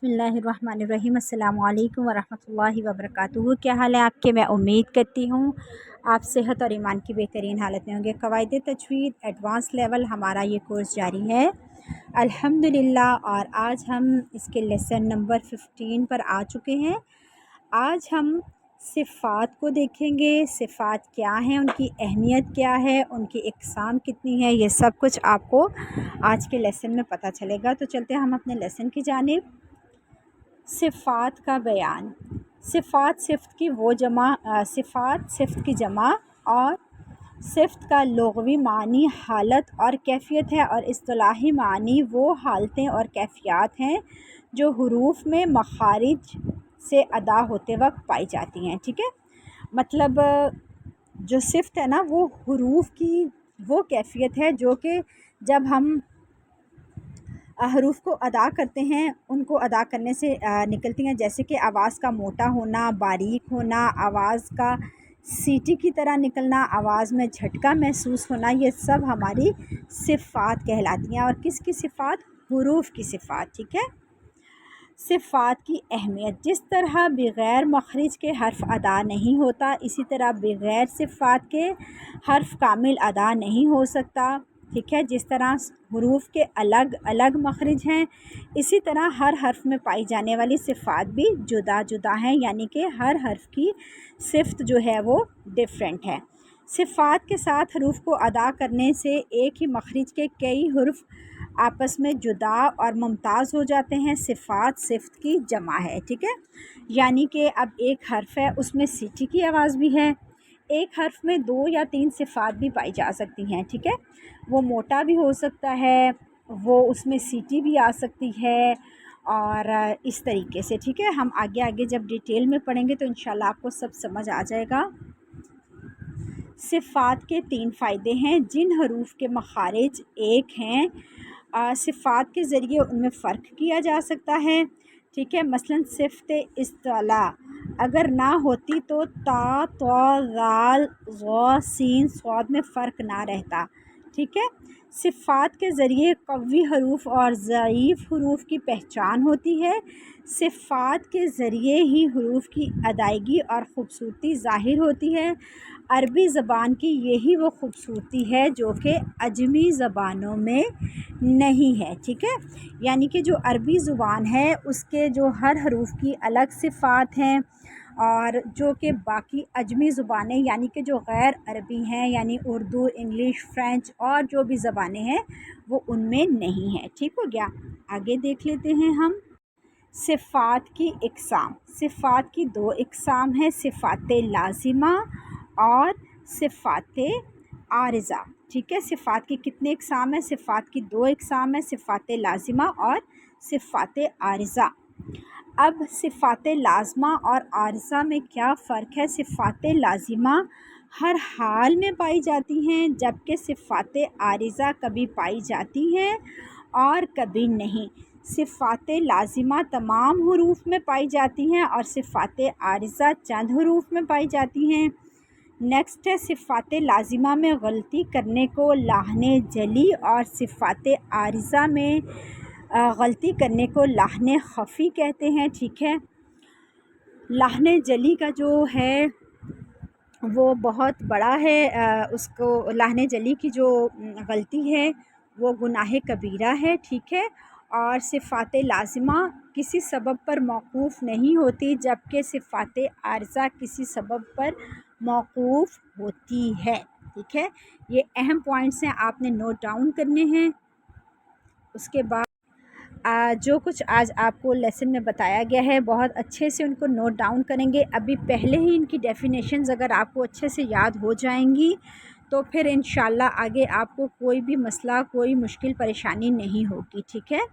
बिस्मिल्लाहिर्रहमानिर्रहीम। अस्सलामु अलैकुम वरहमतुल्लाहि वबरकातुहू। क्या हाल है आपके? मैं उम्मीद करती हूँ आप सेहत और ईमान की बेहतरीन हालत में होंगे। क़वाइद तजवीद एडवांस लेवल हमारा ये कोर्स जारी है अल्हम्दुलिल्लाह, और आज हम इसके लेसन नंबर 15 पर आ चुके हैं। आज हम सिफ़ात को देखेंगे। सिफ़ात क्या हैं, उनकी अहमियत क्या है, उनकी इक़साम कितनी है, ये सब कुछ आपको आज के लेसन में पता चलेगा। तो चलते हैं हम अपने लेसन की जानिब। सिफ़ात का बयान। सिफ़ात सिफ़्त की वो जमा सिफ़ात सिफ़्त की जमा और सिफ़्त का लुग़वी मानी हालत और कैफ़ियत है, और इस्तिलाही मानी वो हालतें और कैफ़ियत हैं जो हुरूफ़ में मखारिज से अदा होते वक्त पाई जाती हैं। ठीक है, मतलब जो सिफ़्त है ना, वो हुरूफ़ की वो कैफ़ियत है जो कि जब हम हरूफ को अदा करते हैं, उनको अदा करने से निकलती हैं, जैसे कि आवाज़ का मोटा होना, बारीक होना, आवाज़ का सीटी की तरह निकलना, आवाज़ में झटका महसूस होना, ये सब हमारी सिफ़ात कहलाती हैं। और किसकी सिफ़ात? हुरूफ की सिफ़ात। ठीक है। सिफ़ात की अहमियत। जिस तरह बग़ैर मखरिज के हर्फ अदा नहीं होता, इसी तरह बग़ैर सिफ़ात के हर्फ कामिल अदा नहीं हो सकता। ठीक है, जिस तरह हुरूफ के अलग अलग मखरिज हैं, इसी तरह हर हर्फ में पाई जाने वाली सिफ़ात भी जुदा जुदा हैं, यानी कि हर हर्फ की सिफ़त जो है वो डिफरेंट है। सिफ़ात के साथ हरूफ को अदा करने से एक ही मखरिज के कई हुर्फ आपस में जुदा और मुमताज़ हो जाते हैं। सिफ़ात सिफ़त की जमा है। ठीक है, यानी कि अब एक हर्फ है, उसमें सीटी की आवाज़ भी है। एक हर्फ में 2 या 3 सिफ़ात भी पाई जा सकती हैं। ठीक है, वो मोटा भी हो सकता है, वो उसमें सीटी भी आ सकती है, और इस तरीके से। ठीक है, हम आगे आगे जब डिटेल में पढ़ेंगे तो इंशाल्लाह आपको सब समझ आ जाएगा। सिफ़ात के 3 फ़ायदे हैं। जिन हरूफ के मखारिज एक हैं, सिफ़ात के ज़रिए उनमें फ़र्क किया जा सकता है। ठीक है, मसलन सिफ़त इस्तिला अगर ना होती तो ता, तो, ज़ाल, ज़ा, सीन, स्वाद में फ़र्क ना रहता। ठीक है, सिफ़ात के ज़रिए क़वी हरूफ और ज़ईफ़ हरूफ की पहचान होती है। सिफ़ात के ज़रिए ही हरूफ की अदायगी और ख़ूबसूरती ज़ाहिर होती है। अरबी ज़बान की यही वो ख़ूबसूरती है जो कि अजमी ज़बानों में नहीं है। ठीक है, यानी कि जो अरबी ज़ुबान है उसके जो हर हरूफ की अलग सिफ़ात हैं, और जो कि बाकी अजमी ज़ुबानें यानी कि जो गैर अरबी हैं, यानी उर्दू, इंग्लिश, फ़्रेंच और जो भी ज़बानें हैं वो उनमें नहीं है। ठीक हो गया, आगे देख लेते हैं हम। सिफ़ात की इक़साम। सिफ़ात की 2 इक़साम हैं, सिफ़ात लाज़िमा और सिफ़ात आरिज़ा। ठीक है, सिफ़ात की कितने इक़साम हैं? सिफ़ात की 2 इक़साम हैं, सिफ़ात लाज़िमा और सिफ़ात आरिज़ा। अब सिफ़ात लाज़िमा और आरिज़ा में क्या फ़र्क है? सिफ़ात लाज़िमा हर हाल में पाई जाती हैं, जबकि सिफ़ात आरिज़ा कभी पाई जाती हैं और कभी नहीं। सिफ़ात लाज़िमा तमाम हुरूफ में पाई जाती हैं और सिफ़ात आरिज़ा चंद हुरूफ में पाई जाती हैं। नेक्स्ट है, सिफ़ात लाज़िमा में गलती करने को लाहने जली और सिफ़ात आरिज़ा में गलती करने को लाहने ख़फ़ी कहते हैं। ठीक है, लाहने जली का जो है वो बहुत बड़ा है, उसको लाहने जली की जो गलती है वो गुनाह कबीरा है। ठीक है, और सिफ़ात लाज़िमा किसी सबब पर मौक़ूफ़ नहीं होती, जबकि सिफ़ात आरिज़ा किसी सबब पर मौक़ूफ़ होती है। ठीक है, ये अहम पॉइंट्स हैं, आपने नोट डाउन करने हैं। उसके बाद जो कुछ आज आपको लेसन में बताया गया है बहुत अच्छे से उनको नोट डाउन करेंगे। अभी पहले ही इनकी डेफिनेशंस अगर आपको अच्छे से याद हो जाएंगी तो फिर इंशाल्लाह आगे आपको कोई भी मसला, कोई मुश्किल परेशानी नहीं होगी। ठीक है।